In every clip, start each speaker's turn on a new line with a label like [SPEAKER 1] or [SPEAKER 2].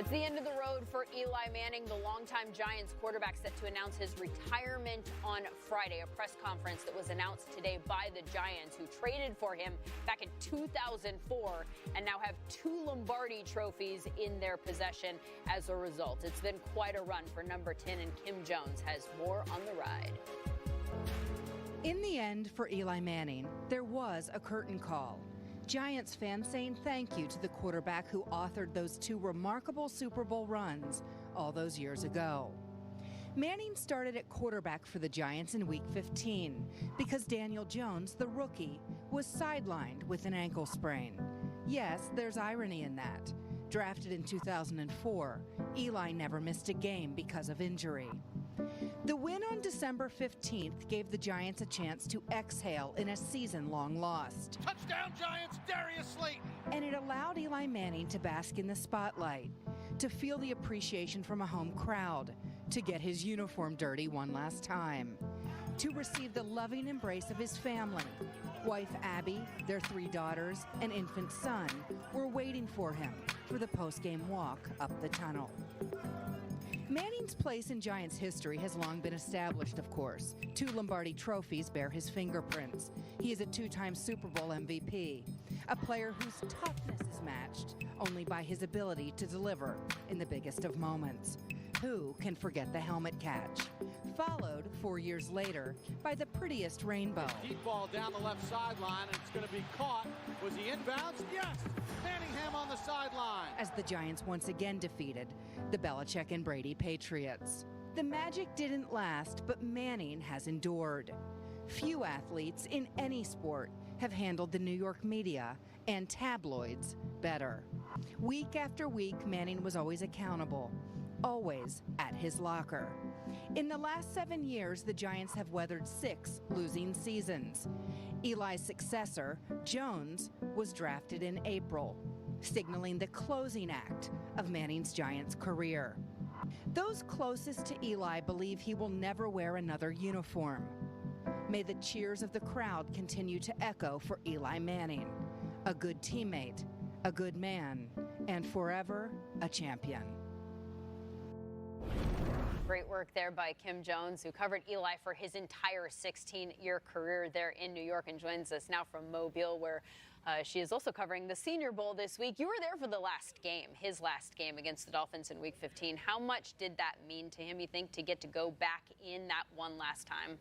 [SPEAKER 1] It's the end of the road for Eli Manning, the longtime Giants quarterback set to announce his retirement on Friday. A press conference that was announced today by the Giants, who traded for him back in 2004 and now have 2 Lombardi trophies in their possession as a result. It's been quite a run for number 10, and Kim Jones has more on the ride.
[SPEAKER 2] In the end, for Eli Manning, there was a curtain call. Giants fans saying thank you to the quarterback who authored those 2 remarkable Super Bowl runs all those years ago. Manning started at quarterback for the Giants in Week 15 because Daniel Jones, the rookie, was sidelined with an ankle sprain. Yes, there's irony in that. Drafted in 2004, Eli never missed a game because of injury. The win on December 15th gave the Giants a chance to exhale in a season-long loss.
[SPEAKER 3] Touchdown Giants, Darius Slayton!
[SPEAKER 2] And it allowed Eli Manning to bask in the spotlight, to feel the appreciation from a home crowd, to get his uniform dirty one last time, to receive the loving embrace of his family. Wife Abby, their 3 daughters, and infant son were waiting for him for the post-game walk up the tunnel. Manning's place in Giants history has long been established, of course. 2 Lombardi trophies bear his fingerprints. He is a 2-time Super Bowl MVP, a player whose toughness is matched only by his ability to deliver in the biggest of moments. Who can forget the helmet catch? Followed 4 years later by the prettiest rainbow.
[SPEAKER 3] Deep ball down the left sideline, and it's going to be caught. Was he inbounds? Yes! Manningham on the sideline.
[SPEAKER 2] As the Giants once again defeated the Belichick and Brady Patriots. The magic didn't last, but Manning has endured. Few athletes in any sport have handled the New York media and tabloids better. Week after week, Manning was always accountable, always at his locker. In the last 7 years, the Giants have weathered 6 losing seasons. Eli's successor, Jones, was drafted in April, signaling the closing act of Manning's Giants career. Those closest to Eli believe he will never wear another uniform. May the cheers of the crowd continue to echo for Eli Manning, a good teammate, a good man, and forever a champion.
[SPEAKER 1] Great work there by Kim Jones, who covered Eli for his entire 16-year career there in New York, and joins us now from Mobile, where she is also covering the Senior Bowl this week. You were there for the last game, his last game against the Dolphins in Week 15. How much did that mean to him, you think, to get to go back in that one last time?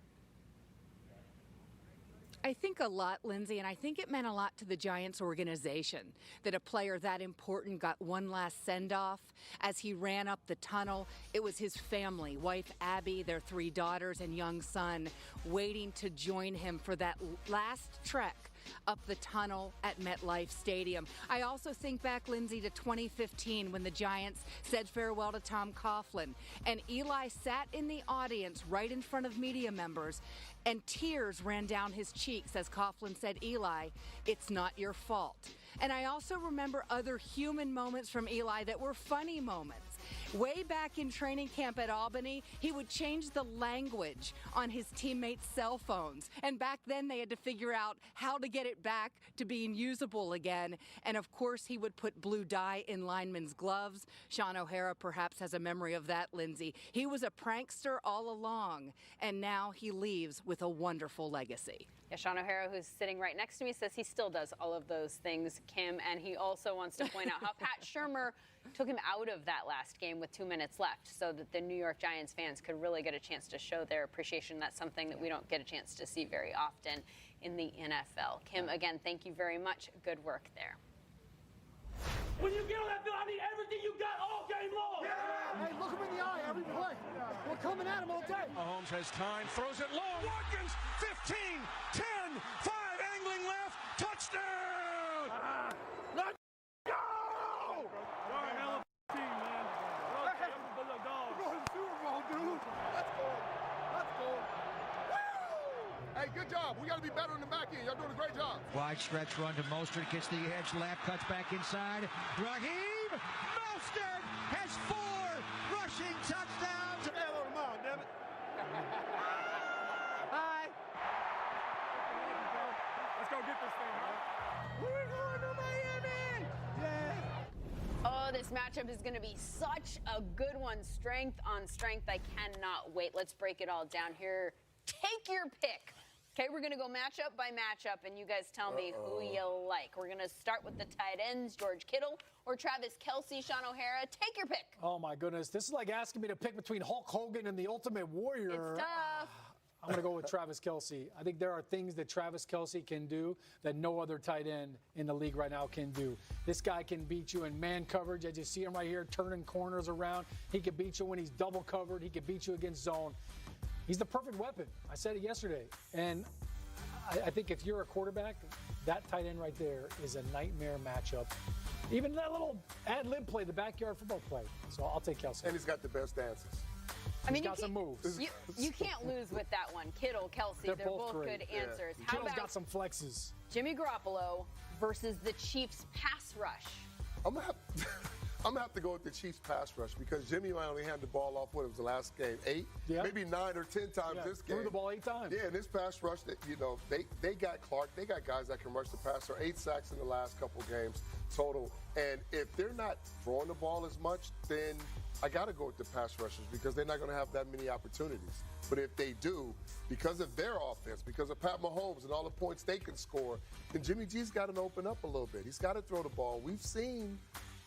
[SPEAKER 2] I think a lot, Lindsay, and I think it meant a lot to the Giants organization that a player that important got one last send-off as he ran up the tunnel. It was his family, wife Abby, their 3 daughters and young son, waiting to join him for that last trek up the tunnel at MetLife Stadium. I also think back, Lindsay, to 2015 when the Giants said farewell to Tom Coughlin, and Eli sat in the audience right in front of media members, and tears ran down his cheeks as Coughlin said, "Eli, it's not your fault." And I also remember other human moments from Eli that were funny moments. Way back in training camp at Albany, he would change the language on his teammates' cell phones. And back then, they had to figure out how to get it back to being usable again. And of course, he would put blue dye in linemen's gloves. Sean O'Hara perhaps has a memory of that, Lindsay. He was a prankster all along, and now he leaves with a wonderful legacy.
[SPEAKER 1] Yeah, Sean O'Hara, who's sitting right next to me, says he still does all of those things, Kim, and he also wants to point out how Pat Shurmur took him out of that last game with 2 minutes left so that the New York Giants fans could really get a chance to show their appreciation. That's something that we don't get a chance to see very often in the NFL. Kim, again, thank you very much. Good work there.
[SPEAKER 4] When you get on that field, I need everything you got all game long.
[SPEAKER 5] Yeah. Hey, look him in the eye every play. We're coming at him all day.
[SPEAKER 6] Mahomes has time, throws it low. Watkins, 15, 10, 5, angling left, touchdown!
[SPEAKER 5] Let's go!
[SPEAKER 4] You're a hell of a team, man.
[SPEAKER 5] Hey, we're going to the Super Bowl, dude. Let's go. Let's go. Woo! Hey, good job. We got to be better in the back end. Y'all doing a great job.
[SPEAKER 7] Wide stretch run to Mostert, gets the edge, lap, cuts back inside. Raheem Mostert has 4 rushing touchdowns.
[SPEAKER 5] Hell on the mound, damn it.
[SPEAKER 4] Hi. Let's go get this thing, huh?
[SPEAKER 5] We're going to Miami. Yeah.
[SPEAKER 1] Oh, this match matchup is going to be such a good one. Strength on strength. I cannot wait. Let's break it all down here. Take your pick. Okay, we're going to go matchup by matchup, and you guys tell me who you like. We're going to start with the tight ends, George Kittle or Travis Kelce. Sean O'Hara, take your pick.
[SPEAKER 8] Oh, my goodness. This is like asking me to pick between Hulk Hogan and the Ultimate Warrior.
[SPEAKER 1] It's tough.
[SPEAKER 8] I'm going to go with Travis Kelce. I think there are things that Travis Kelce can do that no other tight end in the league right now can do. This guy can beat you in man coverage. As you see him right here turning corners around. He can beat you when he's double covered. He can beat you against zone. He's the perfect weapon. I said it yesterday. And I think if you're a quarterback, that tight end right there is a nightmare matchup. Even that little ad-lib play, the backyard football play. So I'll take Kelce.
[SPEAKER 5] And he's got the best dances.
[SPEAKER 1] I mean,
[SPEAKER 8] he's got some moves.
[SPEAKER 1] You can't lose with that one. Kittle, Kelce, they're both good answers.
[SPEAKER 8] Yeah.
[SPEAKER 1] How
[SPEAKER 8] Kittle's
[SPEAKER 1] about
[SPEAKER 8] got some flexes.
[SPEAKER 1] Jimmy Garoppolo versus the Chiefs pass rush?
[SPEAKER 5] I'm gonna have to go with the Chiefs pass rush because Jimmy might only hand the ball off. What it was the last game? 8, maybe 9 or 10 times this game.
[SPEAKER 8] Threw the ball 8 times.
[SPEAKER 5] Yeah, and this pass rush, that they got Clark. They got guys that can rush the passer. 8 sacks in the last couple games total. And if they're not throwing the ball as much, then I got to go with the pass rushers because they're not going to have that many opportunities. But if they do, because of their offense, because of Pat Mahomes and all the points they can score, then Jimmy G's got to open up a little bit. He's got to throw the ball. We've seen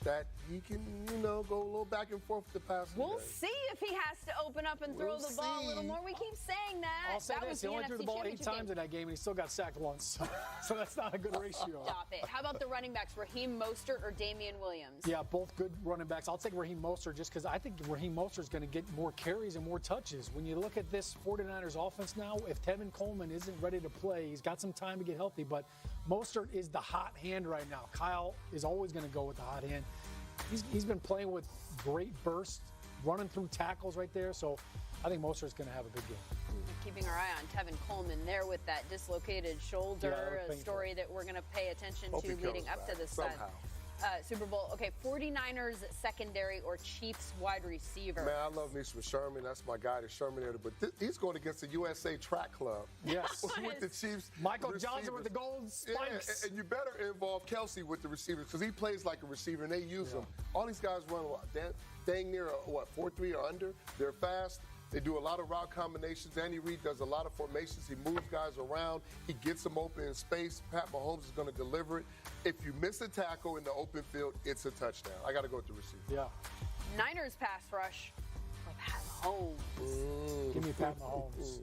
[SPEAKER 5] that he can, go a little back and forth with the passing
[SPEAKER 1] We'll
[SPEAKER 5] game.
[SPEAKER 1] see if he has to open up and throw the ball a little more. We keep saying that.
[SPEAKER 8] I'll say
[SPEAKER 1] that
[SPEAKER 8] this,
[SPEAKER 1] was
[SPEAKER 8] he only threw the ball 8 times
[SPEAKER 1] game.
[SPEAKER 8] in that game, and he still got sacked once. So that's not a good ratio.
[SPEAKER 1] Stop it. How about the running backs, Raheem Mostert or Damian Williams?
[SPEAKER 8] Yeah, both good running backs. I'll take Raheem Mostert just because I think Raheem Mostert is going to get more carries and more touches. When you look at this 49ers offense now, if Tevin Coleman isn't ready to play, he's got some time to get healthy, but Mostert is the hot hand right now. Kyle is always going to go with the hot hand. He's been playing with great bursts, running through tackles right there, so I think Mostert's going to have a big game.
[SPEAKER 1] Keeping our eye on Tevin Coleman there with that dislocated shoulder, a story that we're going to pay attention to leading up to this Super Bowl. Okay, 49ers secondary or Chiefs wide receiver?
[SPEAKER 5] Man, I love me some Sherman. That's my guy, the Sherman. But he's going against the USA Track Club.
[SPEAKER 8] Yes.
[SPEAKER 5] With the Chiefs.
[SPEAKER 8] Michael Johnson with the gold spikes.
[SPEAKER 5] And you better involve Kelce with the receivers because he plays like a receiver, and they use him. All these guys run, dang near, 4.3 or under. They're fast. They do a lot of route combinations. Andy Reid does a lot of formations. He moves guys around. He gets them open in space. Pat Mahomes is going to deliver it. If you miss a tackle in the open field, it's a touchdown. I got to go with the receiver.
[SPEAKER 8] Yeah.
[SPEAKER 1] Niners pass rush for Pat Mahomes.
[SPEAKER 8] Give me Pat Mahomes.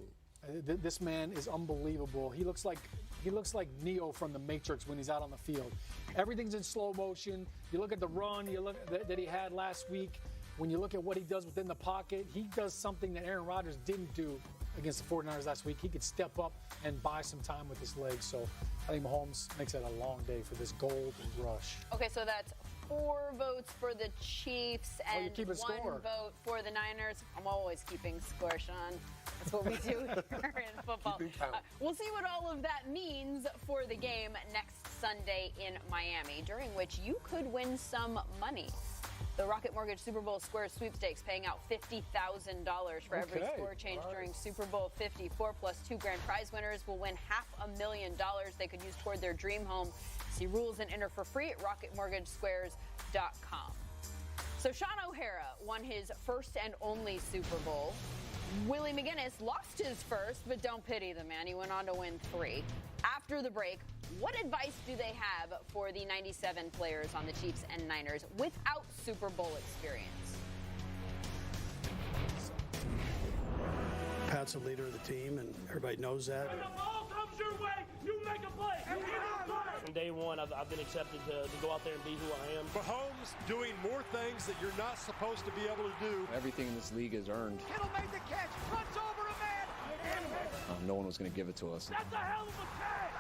[SPEAKER 8] This man is unbelievable. He looks like Neo from The Matrix when he's out on the field. Everything's in slow motion. You look at the run that he had last week. When you look at what he does within the pocket, he does something that Aaron Rodgers didn't do against the 49ers last week. He could step up and buy some time with his legs. So I think Mahomes makes it a long day for this gold rush.
[SPEAKER 1] Okay, so that's 4 votes for the Chiefs and 1 vote for the Niners. I'm always keeping score, Sean. That's what we do here in football. We'll see what all of that means for the game next Sunday in Miami, during which you could win some money. The Rocket Mortgage Super Bowl Square Sweepstakes paying out $50,000 for every score change during Super Bowl 54, plus 2 grand prize winners will win $500,000 they could use toward their dream home. See rules and enter for free at rocketmortgagesquares.com. So Sean O'Hara won his first and only Super Bowl. Willie McGinnis lost his first, but don't pity the man. He went on to win 3. After the break, what advice do they have for the 97 players on the Chiefs and Niners without Super Bowl experience?
[SPEAKER 9] Pat's the leader of the team, and everybody knows that.
[SPEAKER 4] When the ball comes your way, you make a play. From day one, I've been accepted to go out there and be who I am.
[SPEAKER 6] Mahomes doing more things that you're not supposed to be able to do.
[SPEAKER 10] Everything in this league is earned.
[SPEAKER 4] Kittle made the catch, runs over a man.
[SPEAKER 10] No one was going to give it to us.
[SPEAKER 4] That's a hell of a catch.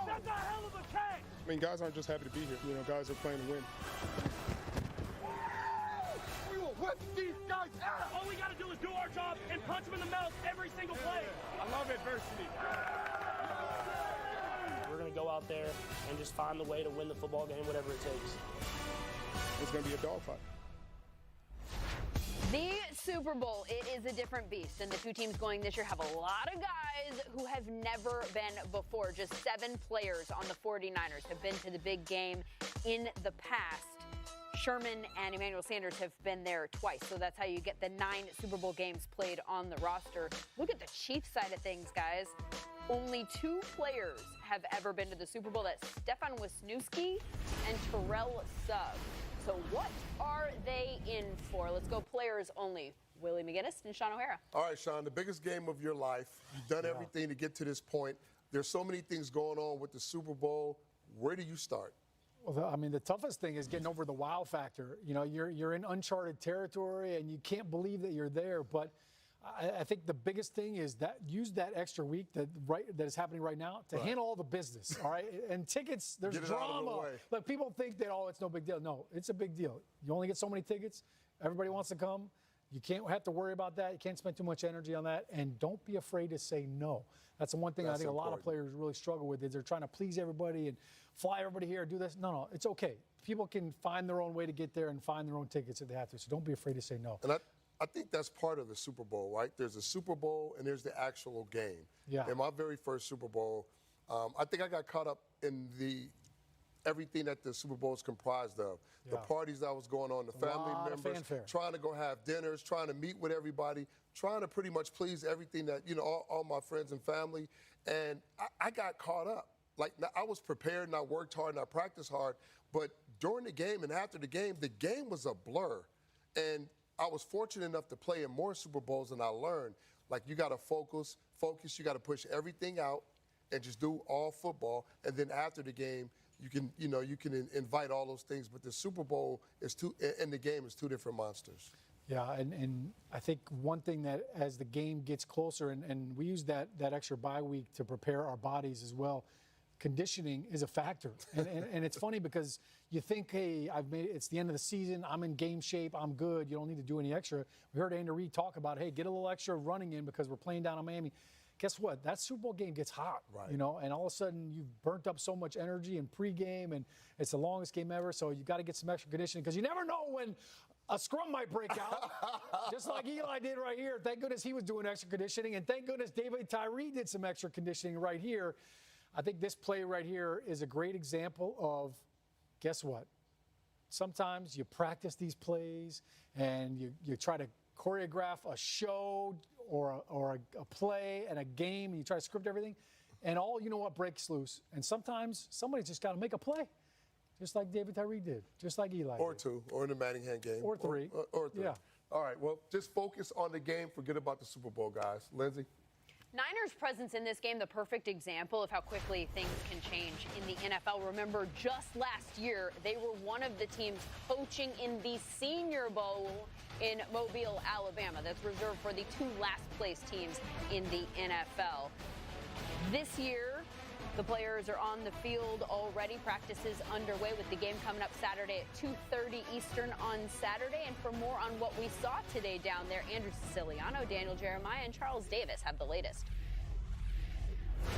[SPEAKER 4] That's a hell of a catch.
[SPEAKER 5] I mean, guys aren't just happy to be here. Guys are playing to win. We will whip these guys out.
[SPEAKER 4] All we got to do is do our job and punch them in the mouth every single play.
[SPEAKER 5] I love adversity.
[SPEAKER 4] We're going to go out there and just find the way to win the football game, whatever it takes.
[SPEAKER 5] It's going to be a dogfight.
[SPEAKER 1] The Super Bowl, it is a different beast, and the 2 teams going this year have a lot of guys who have never been before. Just 7 players on the 49ers have been to the big game in the past. Sherman and Emmanuel Sanders have been there twice, so that's how you get the 9 Super Bowl games played on the roster. Look at the Chiefs side of things, guys. Only 2 players have ever been to the Super Bowl. That's Stefan Wisniewski and Terrell Suggs. So what are they in for? Let's go players only. Willie McGinnis and Sean O'Hara.
[SPEAKER 5] All right, Sean, the biggest game of your life. You've done everything to get to this point. There's so many things going on with the Super Bowl. Where do you start?
[SPEAKER 8] Well, I mean, the toughest thing is getting over the wow factor. You know, you're in uncharted territory, and you can't believe that you're there. But I think the biggest thing is that use that extra week that is happening right now to handle all the business. All right, and tickets, there's drama. Look, people think that it's no big deal. No, it's a big deal. You only get so many tickets. Everybody wants to come. You can't have to worry about that. You can't spend too much energy on that. And don't be afraid to say no. That's the one thing I think a lot of players really struggle with is they're trying to please everybody and fly everybody here, do this. No, it's okay. People can find their own way to get there and find their own tickets if they have to. So don't be afraid to say no.
[SPEAKER 5] And I think that's part of the Super Bowl, right? There's a Super Bowl and there's the actual game.
[SPEAKER 8] Yeah.
[SPEAKER 5] In my very first Super Bowl, I think I got caught up in everything that the Super Bowl is comprised of. The parties that was going on, the family members, trying to go have dinners, trying to meet with everybody, trying to pretty much please everything that, all my friends and family. And I got caught up. Like, I was prepared and I worked hard and I practiced hard. But during the game and after the game was a blur. And I was fortunate enough to play in more Super Bowls than I learned. Like, you got to focus, you got to push everything out and just do all football. And then after the game, you can invite all those things, but the Super Bowl and the game is 2 different monsters.
[SPEAKER 8] Yeah, and I think one thing that as the game gets closer, and we use that extra bye week to prepare our bodies as well, conditioning is a factor. And it's funny because you think, hey, it's the end of the season, I'm in game shape, I'm good, you don't need to do any extra. We heard Andy Reid talk about, hey, get a little extra running in because we're playing down in Miami. Guess what? That Super Bowl game gets hot, right? And all of a sudden you've burnt up so much energy in pregame, and it's the longest game ever. So you got to get some extra conditioning because you never know when a scrum might break out, just like Eli did right here. Thank goodness he was doing extra conditioning, and thank goodness David Tyree did some extra conditioning right here. I think this play right here is a great example of, guess what? Sometimes you practice these plays and you try to choreograph a show or a play and a game, and you try to script everything, and what breaks loose. And sometimes somebody's just got to make a play, just like David Tyree did, just like Eli
[SPEAKER 5] or
[SPEAKER 8] did.
[SPEAKER 5] 2, or in the Manningham game.
[SPEAKER 8] Or 3.
[SPEAKER 5] Or 3.
[SPEAKER 8] Yeah.
[SPEAKER 5] All right, well, just focus on the game. Forget about the Super Bowl, guys. Lindsay?
[SPEAKER 1] Niners' presence in this game, the perfect example of how quickly things can change in the NFL. Remember, just last year, they were one of the teams coaching in the Senior Bowl in Mobile, Alabama. That's reserved for the 2 last-place teams in the NFL. This year, the players are on the field already. Practices underway with the game coming up Saturday at 2:30 Eastern on Saturday. And for more on what we saw today down there, Andrew Siciliano, Daniel Jeremiah, and Charles Davis have the latest.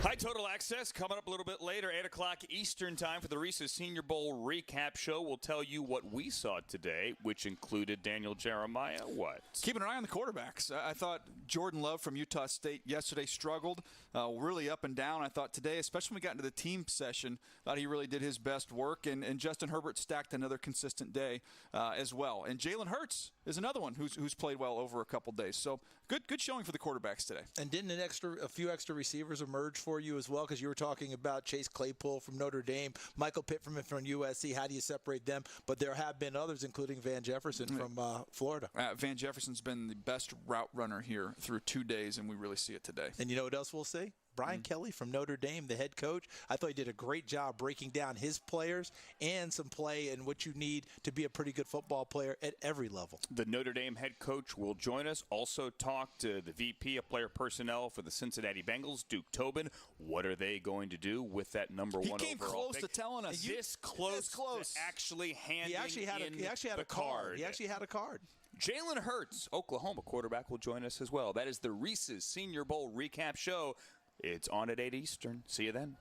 [SPEAKER 11] High Total Access coming up a little bit later, 8 o'clock Eastern time for the Reese's Senior Bowl recap show. We'll tell you what we saw today, which included Daniel Jeremiah. What?
[SPEAKER 12] Keeping an eye on the quarterbacks. I thought Jordan Love from Utah State yesterday struggled, really up and down. I thought today, especially when we got into the team session, thought he really did his best work. And Justin Herbert stacked another consistent day as well. And Jalen Hurts is another one who's played well over a couple days. So good showing for the quarterbacks today.
[SPEAKER 13] And didn't a few extra receivers emerge for you as well? Because you were talking about Chase Claypool from Notre Dame, Michael Pittman from USC. How do you separate them? But there have been others, including Van Jefferson from Florida.
[SPEAKER 12] Van Jefferson's been the best route runner here through 2 days, and we really see it today.
[SPEAKER 13] And you know what else we'll see? Brian Kelly from Notre Dame, the head coach. I thought he did a great job breaking down his players and some play and what you need to be a pretty good football player at every level.
[SPEAKER 11] The Notre Dame head coach will join us. Also talk to the VP of player personnel for the Cincinnati Bengals, Duke Tobin. What are they going to do with that number 1 overall pick?
[SPEAKER 12] He came close to telling us.
[SPEAKER 11] This close to actually handing in
[SPEAKER 13] He actually had a card. He actually had a card.
[SPEAKER 11] Jalen Hurts, Oklahoma quarterback, will join us as well. That is the Reese's Senior Bowl recap show. It's on at 8 Eastern. See you then.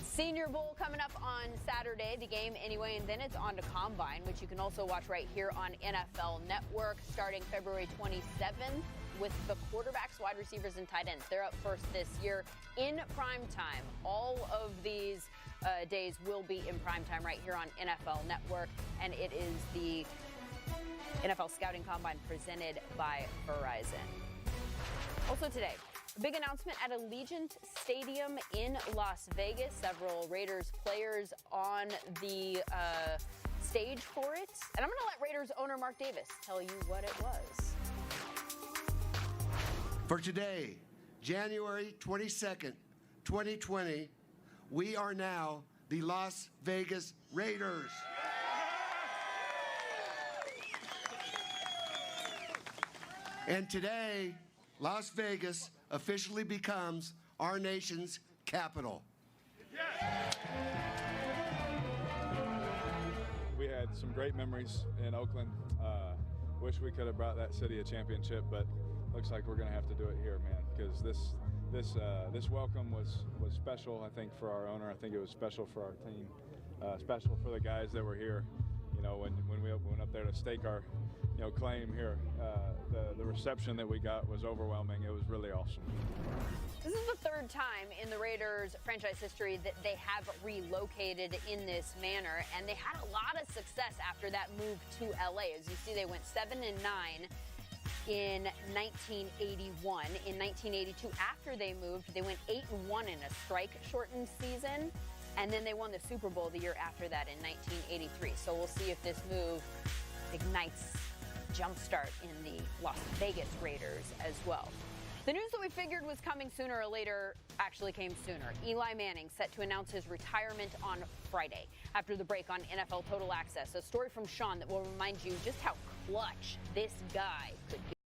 [SPEAKER 1] Senior Bowl coming up on Saturday, the game anyway, and then it's on to Combine, which you can also watch right here on NFL Network starting February 27th with the quarterbacks, wide receivers, and tight ends. They're up first this year in prime time. All of these days will be in primetime right here on NFL Network, and it is the NFL Scouting Combine presented by Verizon. Also today, a big announcement at Allegiant Stadium in Las Vegas. Several Raiders players on the stage for it. And I'm going to let Raiders owner Mark Davis tell you what it was.
[SPEAKER 14] For today, January 22nd, 2020, we are now the Las Vegas Raiders. And today, Las Vegas officially becomes our nation's capital.
[SPEAKER 15] We had some great memories in Oakland. Wish we could have brought that city a championship, but looks like we're going to have to do it here, man, because this welcome was special, I think, for our owner. I think it was special for our team, special for the guys that were here. You know, when we went up there to stake our claim here, the reception that we got was overwhelming. It was really awesome.
[SPEAKER 1] This is the third time in the Raiders franchise history that they have relocated in this manner, and they had a lot of success after that move to LA. As you see, they went 7-9 in 1981. In 1982, after they moved, they went 8-1 in a strike-shortened season, and then they won the Super Bowl the year after that in 1983. So we'll see if this move ignites jumpstart in the Las Vegas Raiders as well. The news that we figured was coming sooner or later actually came sooner. Eli Manning set to announce his retirement on Friday after the break on NFL Total Access. A story from Sean that will remind you just how clutch this guy could